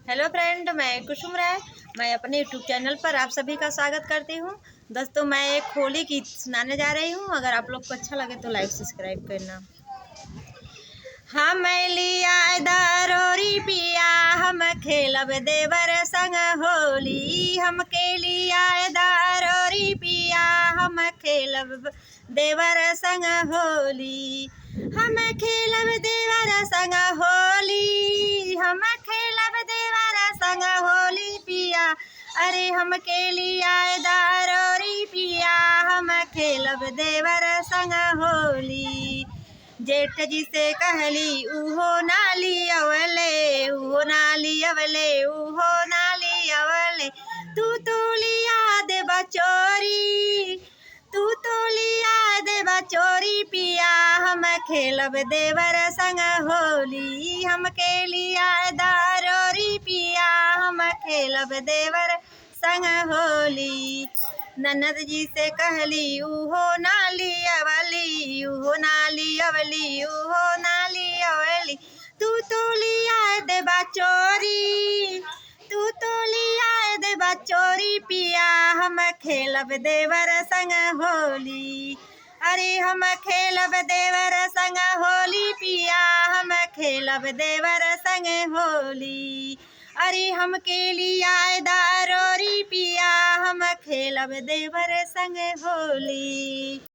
Hello friend, मैं कुसुम राय। मैं अपने यूट्यूब चैनल पर आप सभी का स्वागत करती हूँ। दोस्तों, मैं एक होली गीत सुनाने जा रही हूँ। अगर आप लोग को अच्छा लगे तो लाइक सब्सक्राइब करना। हम लिया दरोरी पिया, हम खेलब देवर संग होली। हम के लिया दरोरी पिया, हम खेलब देवर संग होली। हम खेलब देवर संग होली, हम खेलब देवर संग होली पिया। अरे हम के लिया दरोरी पिया, हम खेलब देवर संग होली। जेठ जी से कहली उहो नाली अवले, उहो नाली अवले, उहो नाली अवले। तू तो लिया दे बचोरी, तू तो लिया दे बचोरी पिया। हम खेलब देवर संग होली, हम के लिया दारोरी पिया। हम खेलब देवर संग होली। ननद जी से कहली उहो नाली अवली, उहो नाली अवली, उहो नाली अवली। तू तो लिया दे बचोरी, तू तो लिया दे बचोरी पिया। हम खेलब देवर संग होली। अरे हम खेलब देवर संग होली पिया, हम खेलब देवर संग होली। अरे हम के लिया दारोरी पिया, हम खेलब देवर संग होली।